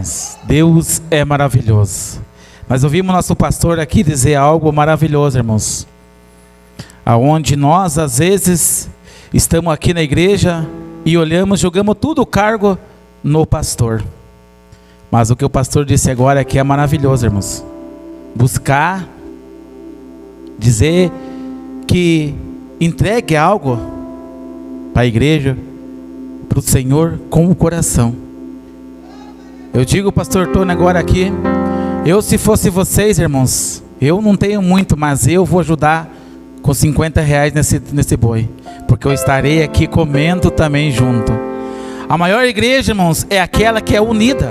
irmãos? Deus é maravilhoso. Nós ouvimos nosso pastor aqui dizer algo maravilhoso, irmãos. Aonde nós, às vezes, estamos aqui na igreja e olhamos, jogamos tudo o cargo no pastor. Mas o que o pastor disse agora aqui é maravilhoso, irmãos. Buscar, dizer que entregue algo para a igreja, para o Senhor com o coração. Eu digo, pastor Tony, agora aqui, se fosse vocês, irmãos, eu não tenho muito, mas eu vou ajudar com R$50 nesse boi, porque eu estarei aqui comendo também junto. A maior igreja, irmãos, é aquela que é unida.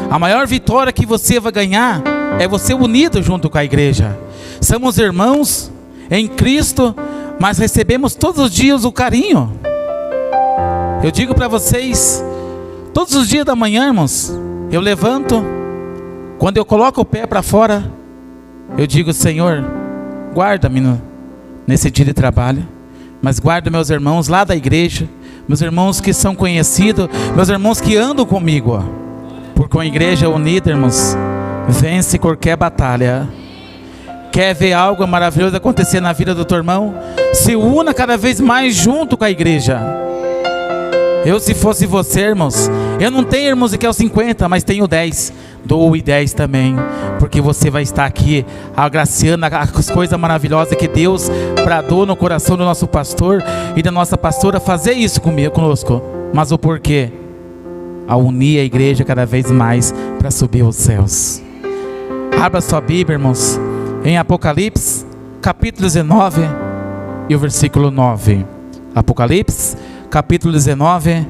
A maior vitória que você vai ganhar é você unido junto com a igreja. Somos irmãos em Cristo, mas recebemos todos os dias o carinho. Eu digo para vocês, todos os dias da manhã, irmãos, eu levanto, quando eu coloco o pé para fora, eu digo, Senhor, guarda-me nesse dia de trabalho, mas guarda meus irmãos lá da igreja, meus irmãos que são conhecidos, meus irmãos que andam comigo, porque uma igreja unida, irmãos, vence qualquer batalha. Quer ver algo maravilhoso acontecer na vida do teu irmão? Se una cada vez mais junto com a igreja. Se fosse você, irmãos, eu não tenho, irmãos, que é o 50, mas tenho 10, dou e 10 também, porque você vai estar aqui agraciando as coisas maravilhosas que Deus bradou no coração do nosso pastor e da nossa pastora fazer isso conosco. Mas o porquê? A unir a igreja cada vez mais para subir aos céus. Abra sua Bíblia, irmãos, em Apocalipse, capítulo 19 e o versículo 9. Apocalipse, capítulo 19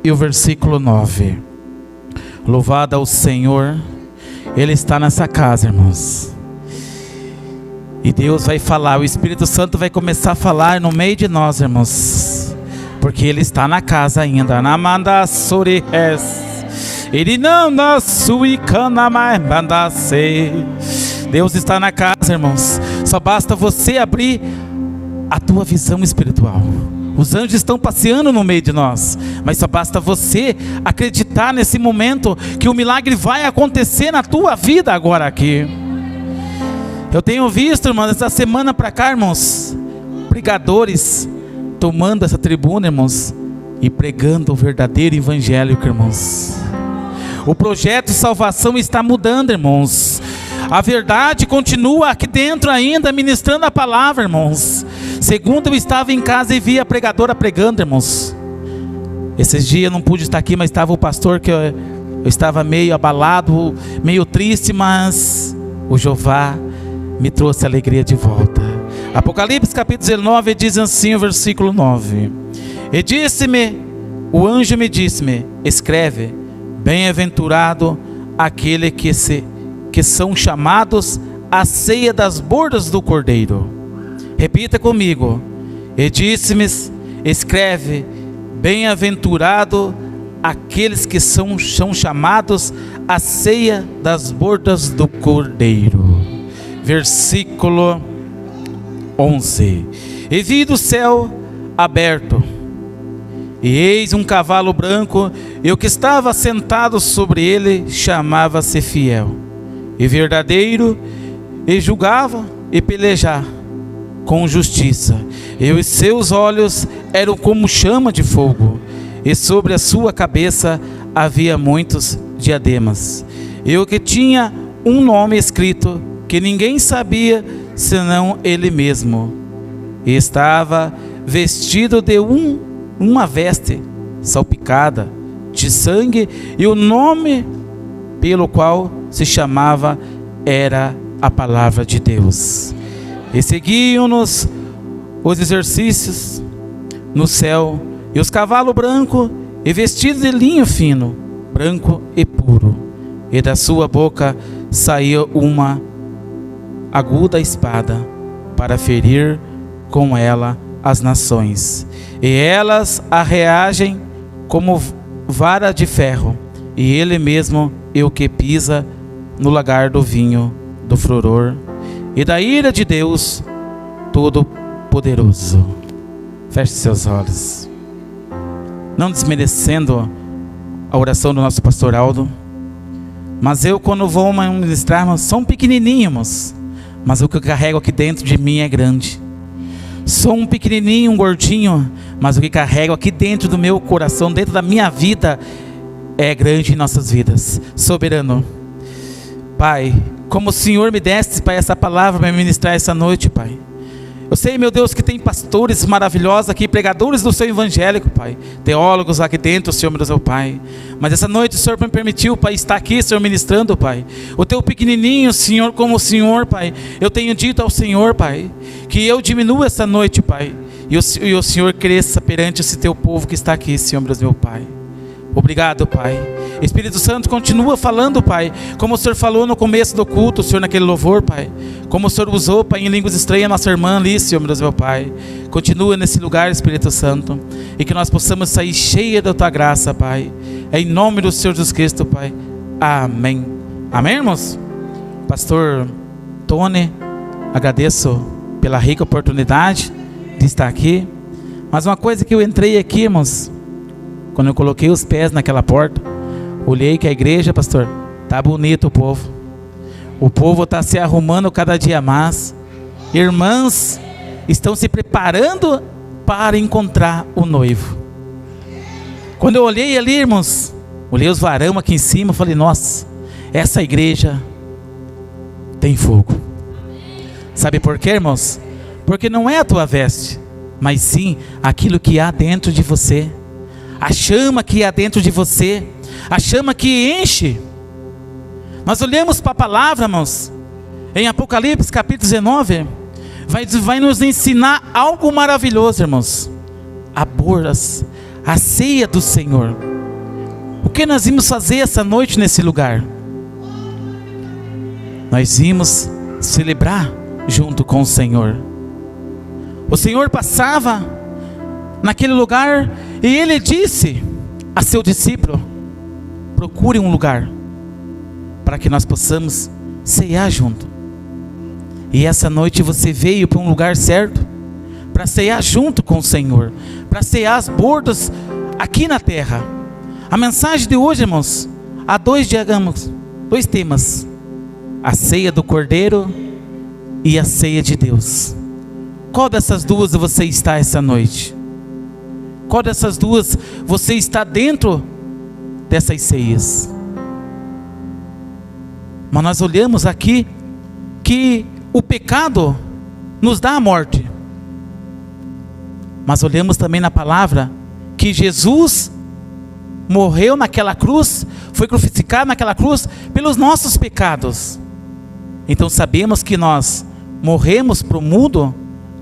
e o versículo 9. Louvado ao Senhor, Ele está nessa casa, irmãos. E Deus vai falar, o Espírito Santo vai começar a falar no meio de nós, irmãos, porque Ele está na casa ainda. Namanda surihes, Ele não na suicana mais manda ser. Deus está na casa, irmãos. Só basta você abrir a tua visão espiritual. Os anjos estão passeando no meio de nós, mas só basta você acreditar nesse momento que o milagre vai acontecer na tua vida agora aqui. Eu tenho visto, irmãos, essa semana para cá, irmãos, pregadores tomando essa tribuna, irmãos, e pregando o verdadeiro evangélico, irmãos. O projeto de salvação está mudando, irmãos. A verdade continua aqui dentro ainda, ministrando a palavra, irmãos. Segundo eu estava em casa e vi a pregadora pregando, irmãos. Esses dias eu não pude estar aqui, mas estava o pastor que eu estava meio abalado, meio triste, mas o Jeová me trouxe alegria de volta. Apocalipse capítulo 19 diz assim o versículo 9. E disse-me, o anjo me disse-me, escreve, bem-aventurado aquele que são chamados à ceia das bordas do Cordeiro. Repita comigo. E disse-me, escreve, bem-aventurado aqueles que são chamados à ceia das bordas do Cordeiro. Versículo 11. E vi do céu aberto, e eis um cavalo branco, e o que estava sentado sobre ele chamava-se Fiel e Verdadeiro, e julgava e pelejava com justiça, e os seus olhos eram como chama de fogo, e sobre a sua cabeça havia muitos diademas, e o que tinha um nome escrito, que ninguém sabia senão ele mesmo, e estava vestido de uma veste salpicada de sangue, e o nome pelo qual se chamava era a palavra de Deus. E seguiam-nos os exercícios no céu, e os cavalos brancos, e vestidos de linho fino, branco e puro, e da sua boca saía uma aguda espada, para ferir com ela as nações, e elas a reagem como vara de ferro, e ele mesmo é o que pisa no lagar do vinho do furor e da ira de Deus Todo-Poderoso. Feche seus olhos. Não desmerecendo a oração do nosso pastor Aldo, Mas eu, quando vou ministrar, irmãos, sou um pequenininho, irmãos, mas o que eu carrego aqui dentro de mim é grande. Sou um pequenininho, um gordinho, mas o que carrego aqui dentro do meu coração, dentro da minha vida, é grande em nossas vidas. Soberano, Pai, como o Senhor me deste, Pai, essa palavra para me ministrar essa noite, Pai. Eu sei, meu Deus, que tem pastores maravilhosos aqui, pregadores do seu evangélico, Pai, teólogos aqui dentro, Senhor, meu Deus, meu Pai. Mas essa noite o Senhor me permitiu, Pai, estar aqui, Senhor, ministrando, Pai. O teu pequenininho, Senhor, como o Senhor, Pai. Eu tenho dito ao Senhor, Pai, que eu diminua essa noite, Pai, e o Senhor cresça perante esse teu povo que está aqui, Senhor, meu Deus, meu Pai. Obrigado, Pai. Espírito Santo, continua falando, Pai, como o Senhor falou no começo do culto, Senhor, naquele louvor, Pai. Como o Senhor usou, Pai, em línguas estranhas, nossa irmã ali, Senhor, meu Deus, meu Pai. Continua nesse lugar, Espírito Santo, e que nós possamos sair cheia da Tua graça, Pai. Em nome do Senhor Jesus Cristo, Pai. Amém. Amém, irmãos? Pastor Tony, agradeço pela rica oportunidade de estar aqui. Mas uma coisa que eu entrei aqui, irmãos, quando eu coloquei os pés naquela porta, olhei que a igreja, pastor, tá bonito o povo. O povo está se arrumando cada dia mais. Irmãs estão se preparando para encontrar o noivo. Quando eu olhei ali, irmãos, olhei os varão aqui em cima, falei, nossa, essa igreja tem fogo. Sabe por quê, irmãos? Porque não é a tua veste, mas sim aquilo que há dentro de você. A chama que há dentro de você, a chama que enche. Nós olhamos para a palavra, irmãos, em Apocalipse capítulo 19, vai nos ensinar algo maravilhoso, irmãos. A bodas, a ceia do Senhor. O que nós vimos fazer essa noite nesse lugar? Nós vimos celebrar junto com o Senhor. O Senhor passava naquele lugar e Ele disse a seu discípulo: procure um lugar para que nós possamos ceiar junto. E essa noite você veio para um lugar certo, para ceiar junto com o Senhor, para ceiar as bordas aqui na terra. A mensagem de hoje, irmãos, há dois temas: a ceia do Cordeiro e a ceia de Deus. Qual dessas duas você está essa noite? Qual dessas duas você está dentro dessas ceias? Mas nós olhamos aqui que o pecado nos dá a morte. Mas olhamos também na palavra que Jesus morreu naquela cruz, foi crucificado naquela cruz pelos nossos pecados. Então sabemos que nós morremos para o mundo,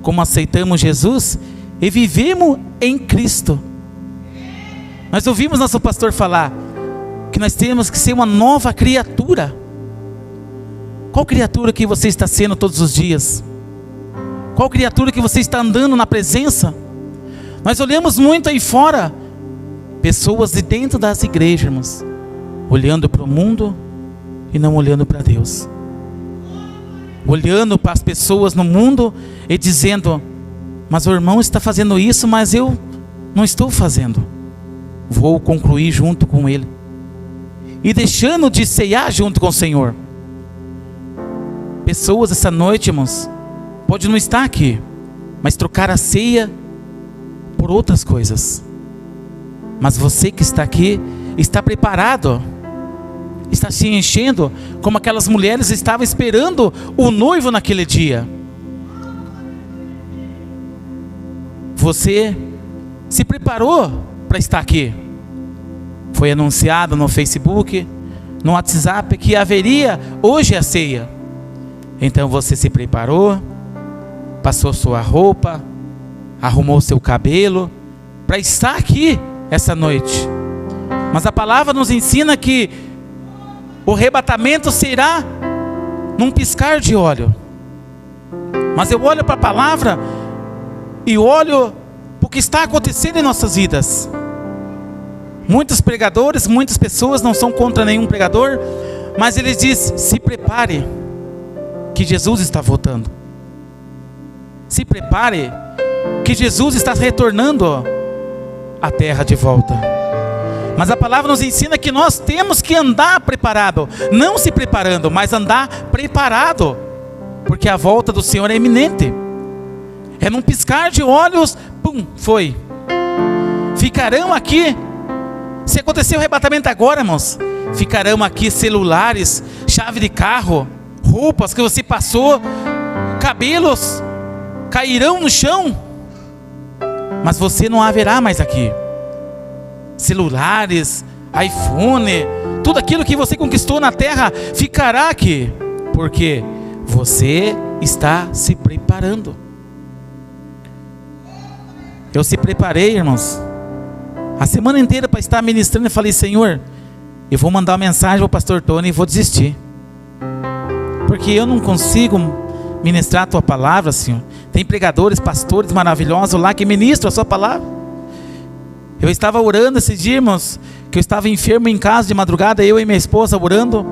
como aceitamos Jesus, e vivemos em Cristo. Nós ouvimos nosso pastor falar que nós temos que ser uma nova criatura. Qual criatura que você está sendo todos os dias? Qual criatura que você está andando na presença? Nós olhamos muito aí fora, pessoas de dentro das igrejas, irmãos, olhando para o mundo e não olhando para Deus. Olhando para as pessoas no mundo e dizendo: mas o irmão está fazendo isso, mas eu não estou fazendo. Vou concluir junto com ele. E deixando de ceiar junto com o Senhor. Pessoas essa noite, irmãos, pode não estar aqui, mas trocar a ceia por outras coisas. Mas você que está aqui, está preparado, está se enchendo, como aquelas mulheres estavam esperando o noivo naquele dia. Você se preparou para estar aqui. Foi anunciado no Facebook, no WhatsApp, que haveria hoje a ceia. Então você se preparou, passou sua roupa, arrumou seu cabelo para estar aqui essa noite. Mas a palavra nos ensina que o arrebatamento será num piscar de olho. Mas eu olho para a palavra e olho para o que está acontecendo em nossas vidas. Muitos pregadores, muitas pessoas, não são contra nenhum pregador, mas eles dizem: se prepare, que Jesus está voltando. Se prepare, que Jesus está retornando à terra de volta. Mas a palavra nos ensina que nós temos que andar preparado, não se preparando, mas andar preparado, porque a volta do Senhor é iminente. É num piscar de olhos, pum, foi. Ficarão aqui, se acontecer o arrebatamento agora, irmãos, ficarão aqui celulares, chave de carro, roupas que você passou, cabelos cairão no chão, mas você não haverá mais aqui. Celulares, iPhone, tudo aquilo que você conquistou na terra ficará aqui, porque você está se preparando. Eu se preparei, irmãos, a semana inteira para estar ministrando. E falei: Senhor, eu vou mandar uma mensagem ao pastor Tony e vou desistir, porque eu não consigo ministrar a tua palavra, Senhor. Tem pregadores, pastores maravilhosos lá que ministram a sua palavra. Eu estava orando esse dia, irmãos, que eu estava enfermo em casa de madrugada, eu e minha esposa orando,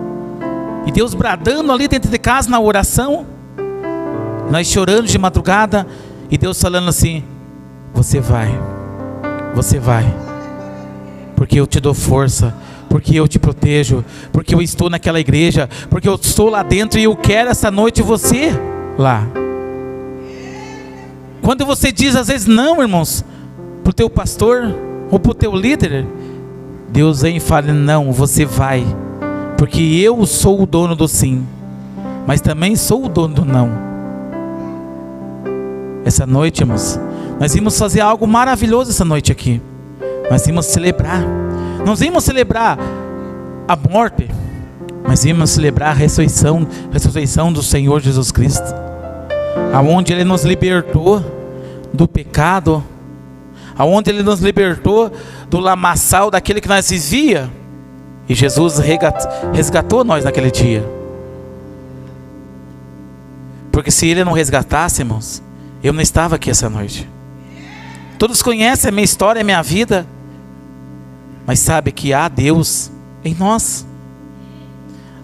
e Deus bradando ali dentro de casa na oração, nós chorando de madrugada, e Deus falando assim: você vai, porque eu te dou força, porque eu te protejo, porque eu estou naquela igreja, porque eu estou lá dentro e eu quero essa noite você lá. Quando você diz às vezes não, irmãos, para o teu pastor ou para o teu líder, Deus vem e fala: não, você vai, porque eu sou o dono do sim, mas também sou o dono do não. Essa noite, irmãos, nós vimos fazer algo maravilhoso essa noite aqui. Nós vimos celebrar, nós vimos celebrar a morte, mas vimos celebrar a ressurreição do Senhor Jesus Cristo, aonde Ele nos libertou do pecado, aonde Ele nos libertou do lamaçal daquele que nós vivia, e Jesus resgatou nós naquele dia. Porque se Ele não resgatasse, irmãos, eu não estava aqui essa noite. Todos conhecem a minha história, a minha vida, mas sabe que há Deus em nós.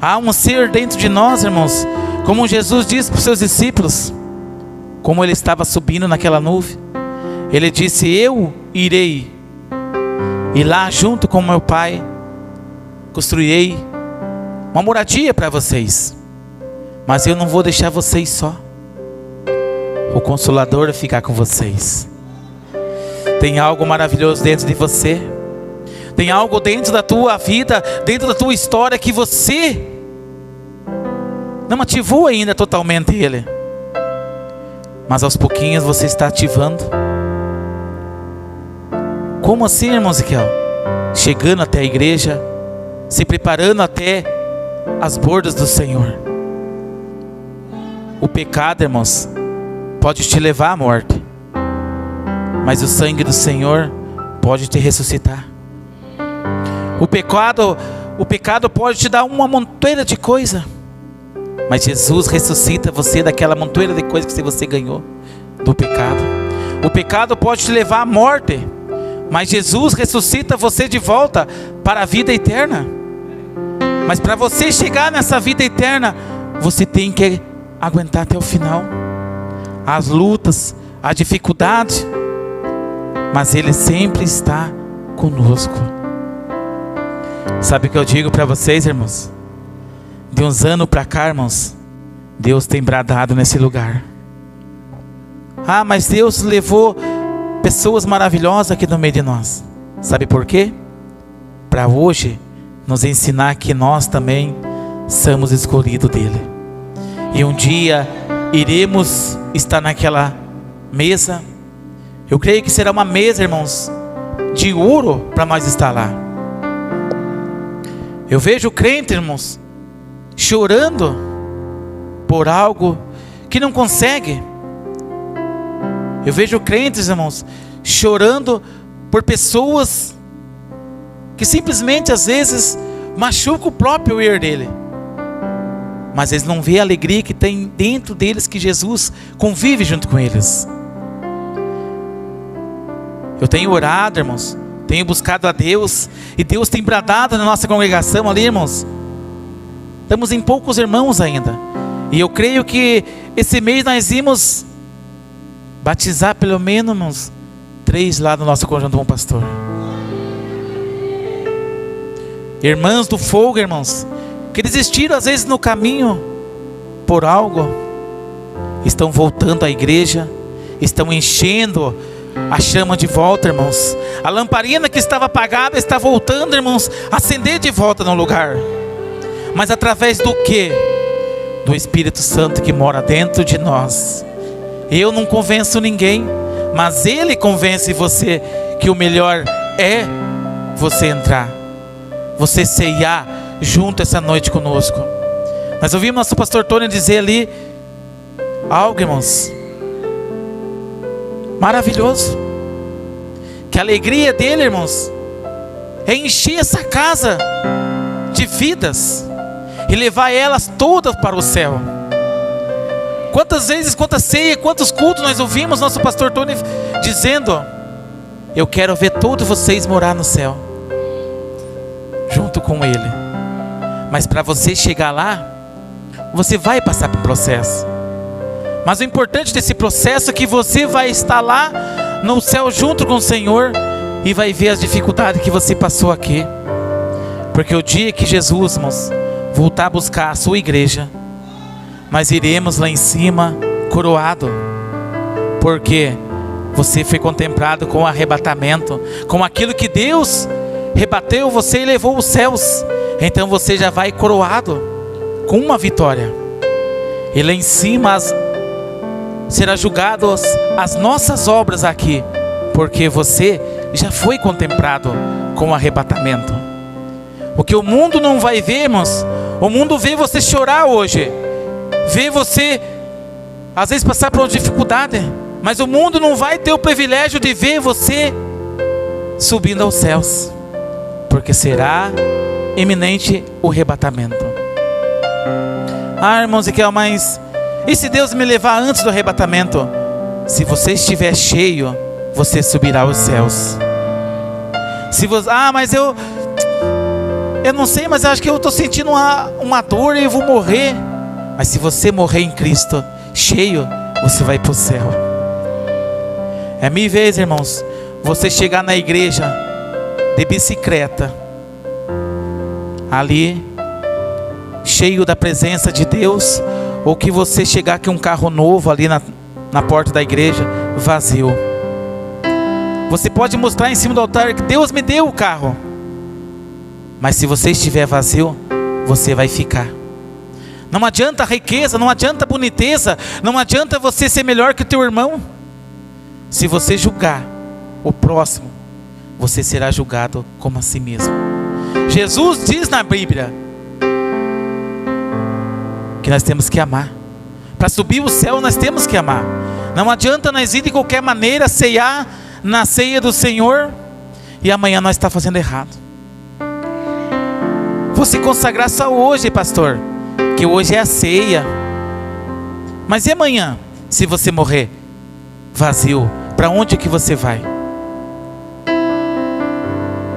Há um ser dentro de nós, irmãos, como Jesus disse para os seus discípulos, como Ele estava subindo naquela nuvem. Ele disse: eu irei, e lá junto com meu Pai construirei uma moradia para vocês, mas eu não vou deixar vocês só. O Consolador vai ficar com vocês. Tem algo maravilhoso dentro de você, tem algo dentro da tua vida, dentro da tua história, que você não ativou ainda totalmente Ele, mas aos pouquinhos você está ativando. Como assim, irmão Ezequiel? Chegando até a igreja, se preparando até as bordas do Senhor. O pecado, irmãos, pode te levar à morte, mas o sangue do Senhor pode te ressuscitar. O pecado pode te dar uma montoeira de coisa, mas Jesus ressuscita você daquela montoeira de coisa que você ganhou do pecado. O pecado pode te levar à morte, mas Jesus ressuscita você de volta para a vida eterna. Mas para você chegar nessa vida eterna, você tem que aguentar até o final. As lutas, a dificuldade, mas Ele sempre está conosco. Sabe o que eu digo para vocês, irmãos? De uns anos para cá, irmãos, Deus tem bradado nesse lugar. Ah, mas Deus levou pessoas maravilhosas aqui no meio de nós. Sabe por quê? Para hoje nos ensinar que nós também somos escolhidos dele. E um dia iremos estar naquela mesa. Eu creio que será uma mesa, irmãos, de ouro para nós estar lá. Eu vejo crente, irmãos, chorando por algo que não consegue. Eu vejo crentes, irmãos, chorando por pessoas que simplesmente às vezes machucam o próprio ir dele, mas eles não veem a alegria que tem dentro deles, que Jesus convive junto com eles. Eu tenho orado, irmãos, tenho buscado a Deus, e Deus tem bradado na nossa congregação ali, irmãos. Estamos em poucos irmãos ainda, e eu creio que esse mês nós vimos batizar pelo menos 3 lá no nosso conjunto Bom Pastor. Irmãs do fogo, irmãos, que desistiram às vezes no caminho por algo, estão voltando à igreja, estão enchendo a chama de volta, irmãos. A lamparina que estava apagada está voltando, irmãos, a acender de volta no lugar. Mas através do quê? Do Espírito Santo que mora dentro de nós. Eu não convenço ninguém, mas Ele convence você que o melhor é você entrar, você ceiar junto essa noite conosco. Nós ouvimos nosso pastor Tony dizer ali algo, irmãos, maravilhoso. Que a alegria dele, irmãos, é encher essa casa de vidas e levar elas todas para o céu. Quantas vezes, quantas ceias, quantos cultos nós ouvimos nosso pastor Tony dizendo: eu quero ver todos vocês morar no céu junto com Ele. Mas para você chegar lá, você vai passar por processo. Mas o importante desse processo é que você vai estar lá no céu junto com o Senhor e vai ver as dificuldades que você passou aqui. Porque o dia que Jesus, irmãos, voltar a buscar a sua igreja, nós iremos lá em cima coroado, porque você foi contemplado com o arrebatamento, com aquilo que Deus rebateu você e levou aos céus. Então você já vai coroado com uma vitória. E lá em cima será julgado as nossas obras aqui, porque você já foi contemplado com o arrebatamento. O que o mundo não vai ver, irmãos, o mundo vê você chorar hoje, vê você às vezes passar por uma dificuldade, mas o mundo não vai ter o privilégio de ver você subindo aos céus, porque será iminente o arrebatamento. Ah, irmãos, e que é mais... E se Deus me levar antes do arrebatamento? Se você estiver cheio, você subirá aos céus. Se você... Ah, mas eu não sei, mas eu acho que eu estou sentindo uma dor e eu vou morrer. Mas se você morrer em Cristo cheio, você vai para o céu. É 1000 vezes, irmãos, você chegar na igreja de bicicleta, ali cheio da presença de Deus, ou que você chegar aqui um carro novo ali na porta da igreja vazio. Você pode mostrar em cima do altar que Deus me deu o carro, mas se você estiver vazio, você vai ficar. Não adianta riqueza, não adianta boniteza, não adianta você ser melhor que o teu irmão. Se você julgar o próximo, você será julgado como a si mesmo. Jesus diz na Bíblia que nós temos que amar. Para subir o céu nós temos que amar. Não adianta nós ir de qualquer maneira ceiar na ceia do Senhor e amanhã nós está fazendo errado. Você consagrar só hoje, pastor, que hoje é a ceia. Mas e amanhã, se você morrer vazio, para onde que você vai?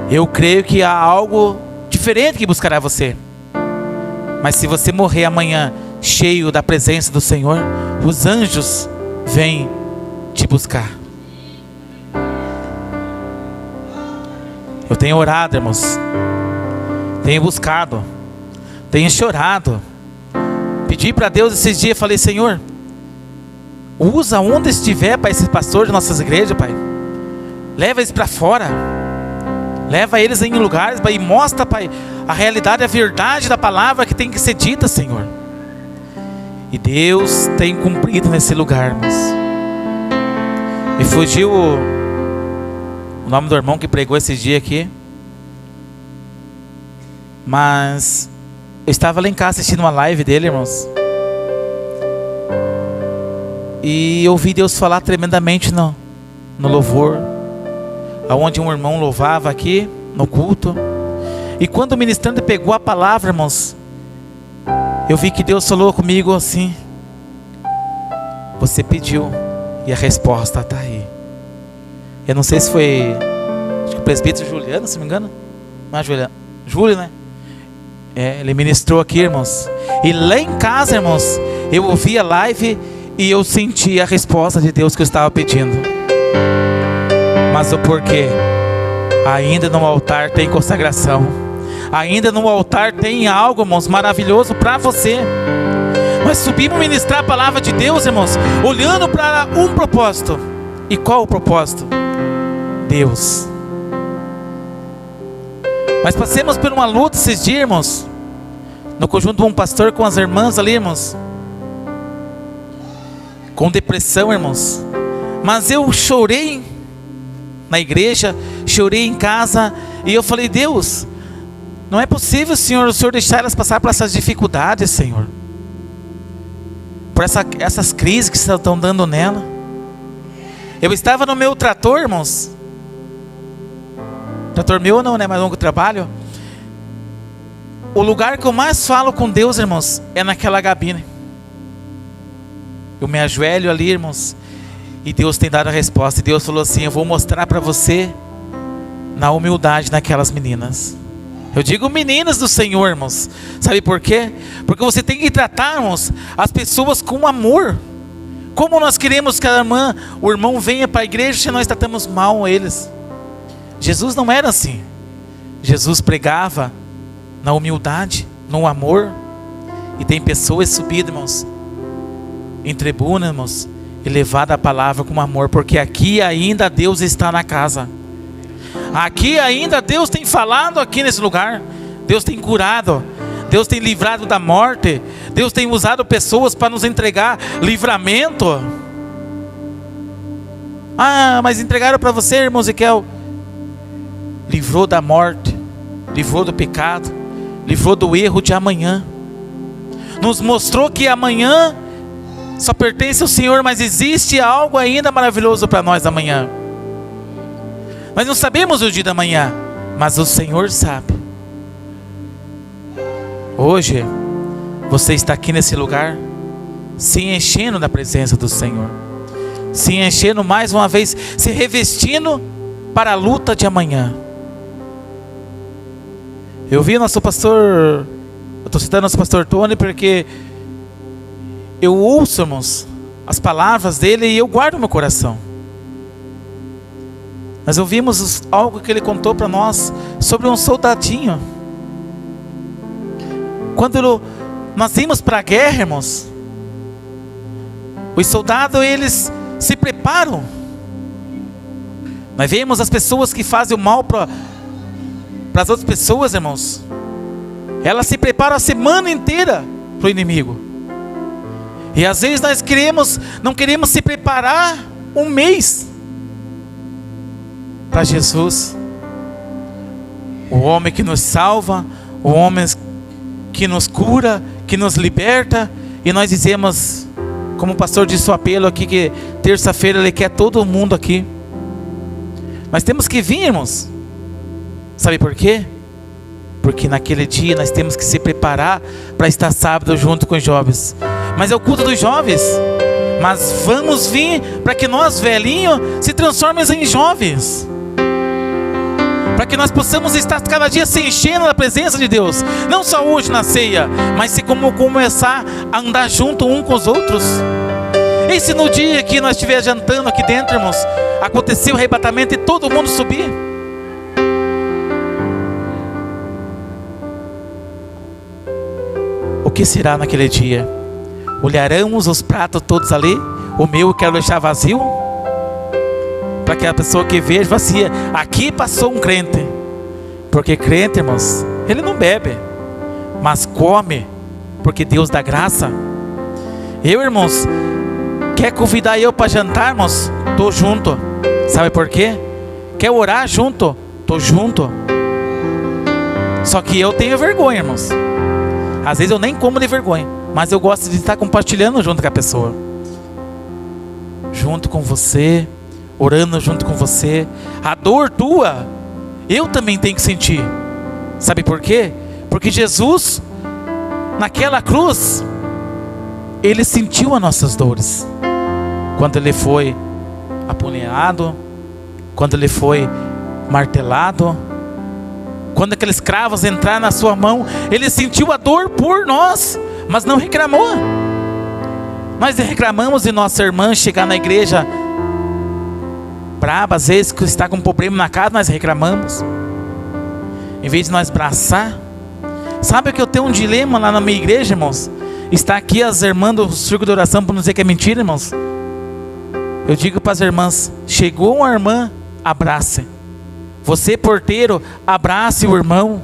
Eu creio que há algo diferente que buscará você. Mas se você morrer amanhã cheio da presença do Senhor, os anjos vêm te buscar. Eu tenho orado, irmãos, tenho buscado, tenho chorado, pedi para Deus esses dias, falei: Senhor, usa onde estiver para esses pastores de nossas igrejas, Pai, leva eles para fora, leva eles em lugares, Pai, e mostra, Pai, a realidade, a verdade da palavra que tem que ser dita, Senhor. E Deus tem cumprido nesse lugar, irmãos. Me fugiu o nome do irmão que pregou esses dias aqui, mas eu estava lá em casa assistindo uma live dele, irmãos, e ouvi Deus falar tremendamente no louvor, aonde um irmão louvava aqui no culto. E quando o ministrante pegou a palavra, irmãos, eu vi que Deus falou comigo assim: você pediu e a resposta está aí. Eu não sei se foi, acho que o presbítero Juliano, se não me engano. Não é Juliano? Júlio, né? Ele ministrou aqui, irmãos. E lá em casa, irmãos, eu ouvi a live e eu senti a resposta de Deus que eu estava pedindo. Mas o porquê? Ainda no altar tem consagração. Ainda no altar tem algo, irmãos, maravilhoso para você. Nós subimos ministrar a palavra de Deus, irmãos, olhando para um propósito. E qual o propósito? Deus. Nós passamos por uma luta esses dias, irmãos, no conjunto de um pastor com as irmãs ali, irmãos, com depressão, irmãos. Mas eu chorei na igreja, chorei em casa, e eu falei: Deus, não é possível, Senhor, o Senhor deixar elas passar por essas dificuldades, Senhor, por essas crises que estão dando nela. Eu estava no meu trator, irmãos, trator meu não, né, mas longo trabalho. O lugar que eu mais falo com Deus, irmãos, é naquela gabine. Eu me ajoelho ali, irmãos, e Deus tem dado a resposta. E Deus falou assim: eu vou mostrar para você na humildade naquelas meninas. Eu digo meninas do Senhor, irmãos. Sabe por quê? Porque você tem que tratar, irmãos, as pessoas com amor. Como nós queremos que a irmã, o irmão venha para a igreja se nós tratamos mal eles? Jesus não era assim. Jesus pregava na humildade, no amor. E tem pessoas subidas, irmãos, em tribuna, irmãos, e levada a palavra com amor, porque aqui ainda Deus está na casa. Aqui ainda Deus tem falado aqui nesse lugar. Deus tem curado, Deus tem livrado da morte, Deus tem usado pessoas para nos entregar livramento. Ah, mas entregaram para você, irmão Ezequiel. Livrou da morte, livrou do pecado, livrou do erro de amanhã. Nos mostrou que amanhã só pertence ao Senhor, mas existe algo ainda maravilhoso para nós amanhã. Nós não sabemos o dia da manhã, mas o Senhor sabe. Hoje, você está aqui nesse lugar, se enchendo da presença do Senhor, se enchendo mais uma vez, se revestindo para a luta de amanhã. Eu vi nosso pastor, eu estou citando nosso pastor Tony, porque eu ouço, irmãos, as palavras dele e eu guardo no meu coração. Nós ouvimos algo que ele contou para nós sobre um soldadinho. Quando nós íamos para a guerra, irmãos, os soldados, eles se preparam. Nós vemos as pessoas que fazem o mal para as outras pessoas, irmãos. Elas se preparam a semana inteira para o inimigo. E às vezes nós não queremos se preparar um mês para Jesus, o homem que nos salva, o homem que nos cura, que nos liberta. E nós dizemos, como o pastor disse o apelo aqui, que terça-feira ele quer todo mundo aqui. Nós temos que vir, irmãos. Sabe por quê? Porque naquele dia nós temos que se preparar para estar sábado junto com os jovens. Mas é o culto dos jovens. Mas vamos vir para que nós velhinhos se transformemos em jovens, para que nós possamos estar cada dia se enchendo da presença de Deus. Não só hoje na ceia, mas se como começar a andar junto um com os outros. E se no dia que nós estiver jantando aqui dentro, irmãos, acontecer o arrebatamento e todo mundo subir? O que será naquele dia? Olharemos os pratos todos ali? O meu eu quero deixar vazio? Para que a pessoa que veja fale assim: aqui passou um crente. Porque crente, irmãos, ele não bebe, mas come, porque Deus dá graça. Eu, irmãos, quer convidar eu para jantar, irmãos? Estou junto. Sabe por quê? Quer orar junto? Estou junto. Só que eu tenho vergonha, irmãos. Às vezes eu nem como de vergonha, mas eu gosto de estar compartilhando junto com a pessoa, junto com você, orando junto com você. A dor tua, eu também tenho que sentir. Sabe por quê? Porque Jesus, naquela cruz, Ele sentiu as nossas dores. Quando Ele foi apunhalado, quando Ele foi martelado, quando aqueles cravos entraram na sua mão, Ele sentiu a dor por nós, mas não reclamou. Nós reclamamos de nossa irmã chegar na igreja braba, às vezes que está com um problema na casa, nós reclamamos. Em vez de nós abraçar, Sabe que eu tenho um dilema lá na minha igreja, irmãos? Está aqui as irmãs do círculo de oração, para não dizer que é mentira, irmãos. Eu digo para as irmãs: chegou uma irmã, abrace. Você, porteiro, abrace o irmão.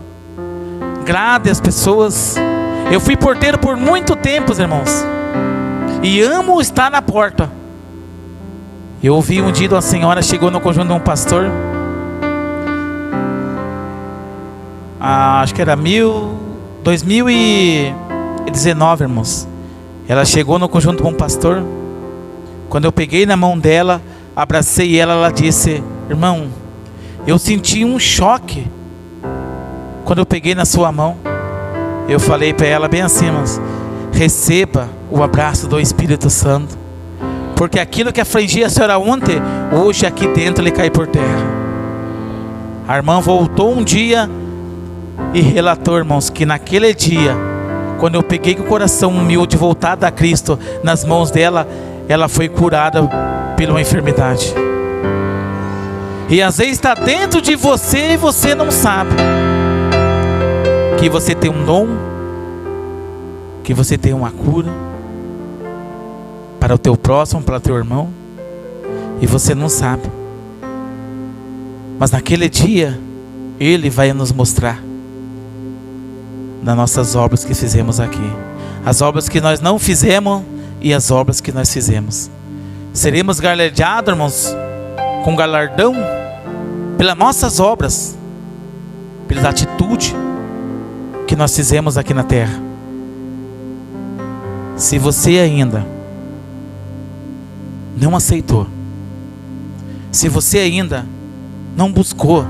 Grade as pessoas. Eu fui porteiro por muito tempo, irmãos, e amo estar na porta. Eu ouvi um dia uma senhora chegou no conjunto de um pastor, acho que era 2019, irmãos. Ela chegou no conjunto com um pastor. Quando eu peguei na mão dela, abracei ela, ela disse: irmão, eu senti um choque quando eu peguei na sua mão. Eu falei para ela bem assim, irmãos: receba o abraço do Espírito Santo, porque aquilo que afligia a senhora ontem, hoje aqui dentro ele cai por terra. A irmã voltou um dia e relatou, irmãos, que naquele dia, quando eu peguei com o coração humilde voltado a Cristo nas mãos dela, ela foi curada pela uma enfermidade. E às vezes está dentro de você e você não sabe que você tem um dom, que você tem uma cura para o teu próximo, para o teu irmão, e você não sabe. Mas naquele dia Ele vai nos mostrar nas nossas obras que fizemos aqui, as obras que nós não fizemos e as obras que nós fizemos. Seremos galardeados, irmãos, com galardão pelas nossas obras, pela atitude que nós fizemos aqui na terra. Se você ainda não aceitou, se você ainda não buscou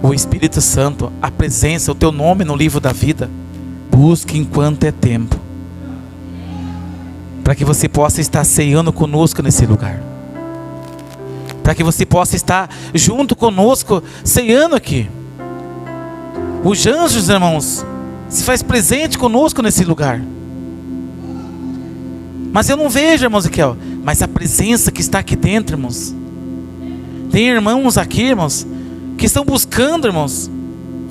o Espírito Santo, a presença, o teu nome no livro da vida, busque enquanto é tempo, para que você possa estar ceando conosco nesse lugar, para que você possa estar junto conosco ceando aqui. Os anjos, irmãos, se faz presente conosco nesse lugar. Mas eu não vejo, irmãos, aqui, mas a presença que está aqui dentro, irmãos. Tem irmãos aqui, irmãos, que estão buscando, irmãos,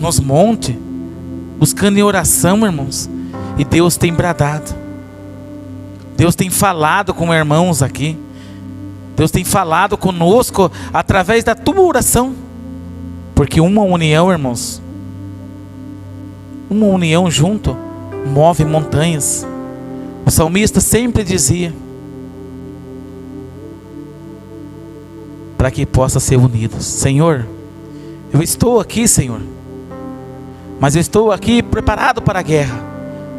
nos montes, buscando em oração, irmãos, e Deus tem bradado, Deus tem falado com irmãos aqui, Deus tem falado conosco através da tua oração, porque uma união, irmãos, uma união junto move montanhas. O salmista sempre dizia: para que possa ser unidos. Senhor, eu estou aqui, Senhor, mas eu estou aqui preparado para a guerra,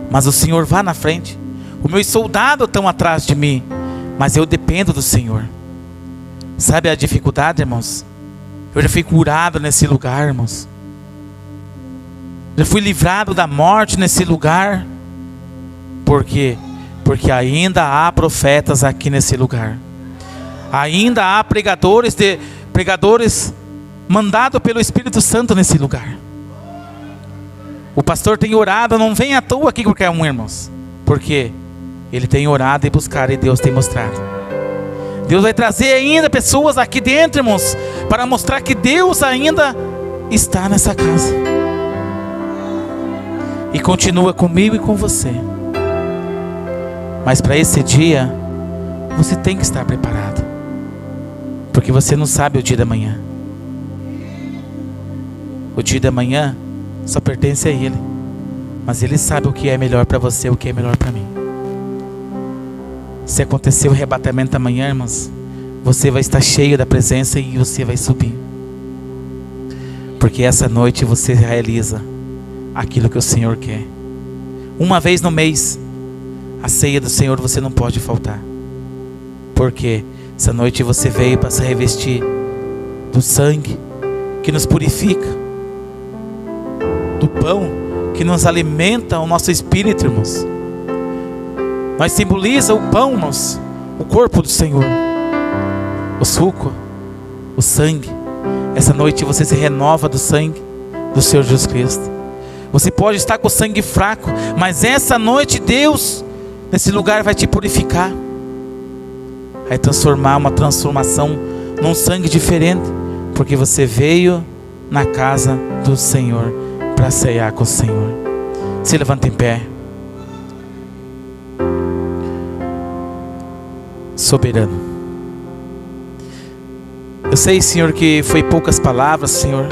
mas o Senhor vá na frente. Os meus soldados estão atrás de mim, mas eu dependo do Senhor. Sabe a dificuldade, irmãos? Eu já fui curado nesse lugar, irmãos. Eu fui livrado da morte nesse lugar. Por quê? Porque ainda há profetas aqui nesse lugar. Ainda há pregadores mandados pelo Espírito Santo nesse lugar. O pastor tem orado, não vem à toa aqui qualquer um, irmãos, porque ele tem orado e buscado, e Deus tem mostrado. Deus vai trazer ainda pessoas aqui dentro, irmãos, para mostrar que Deus ainda está nessa casa e continua comigo e com você. Mas para esse dia, você tem que estar preparado, porque você não sabe o dia da manhã. O dia da manhã só pertence a Ele, mas Ele sabe o que é melhor para você, o que é melhor para mim. Se acontecer o arrebatamento amanhã, irmãos, você vai estar cheio da presença e você vai subir, porque essa noite você realiza aquilo que o Senhor quer. Uma vez no mês, a ceia do Senhor você não pode faltar, porque essa noite você veio para se revestir do sangue que nos purifica, do pão que nos alimenta o nosso espírito, irmãos. Nós simboliza o pão, irmãos, o corpo do Senhor, o suco, o sangue. Essa noite você se renova do sangue do Senhor Jesus Cristo. Você pode estar com o sangue fraco, mas essa noite Deus nesse lugar vai te purificar, vai transformar uma transformação num sangue diferente, porque você veio na casa do Senhor para ceiar com o Senhor. Se levanta em pé. Soberano, eu sei, Senhor, que foi poucas palavras, Senhor,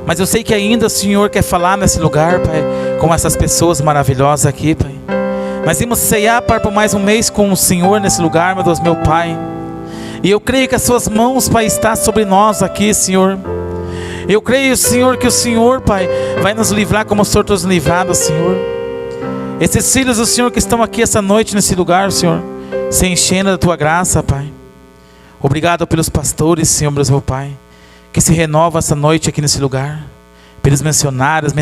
mas eu sei que ainda o Senhor quer falar nesse lugar, Pai, com essas pessoas maravilhosas aqui, Pai. Nós vamos ceiar, Pai, por mais um mês com o Senhor nesse lugar, meu Deus, meu Pai. E eu creio que as suas mãos, Pai, estão sobre nós aqui, Senhor. Eu creio, Senhor, que o Senhor, Pai, vai nos livrar como o Senhor nos livrado, Senhor. Esses filhos do Senhor que estão aqui essa noite nesse lugar, Senhor, se enchendo da Tua graça, Pai. Obrigado pelos pastores, Senhor, meu Pai, que se renova essa noite aqui nesse lugar. Pelos missionários,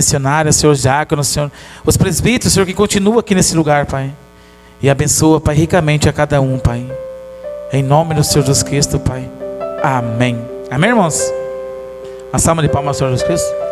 Senhor, diáconos, Senhor, os presbíteros, Senhor, que continuam aqui nesse lugar, Pai. E abençoa, Pai, ricamente a cada um, Pai. Em nome do Senhor Jesus Cristo, Pai. Amém. Amém, irmãos? Uma salva de palmas ao Senhor Jesus Cristo.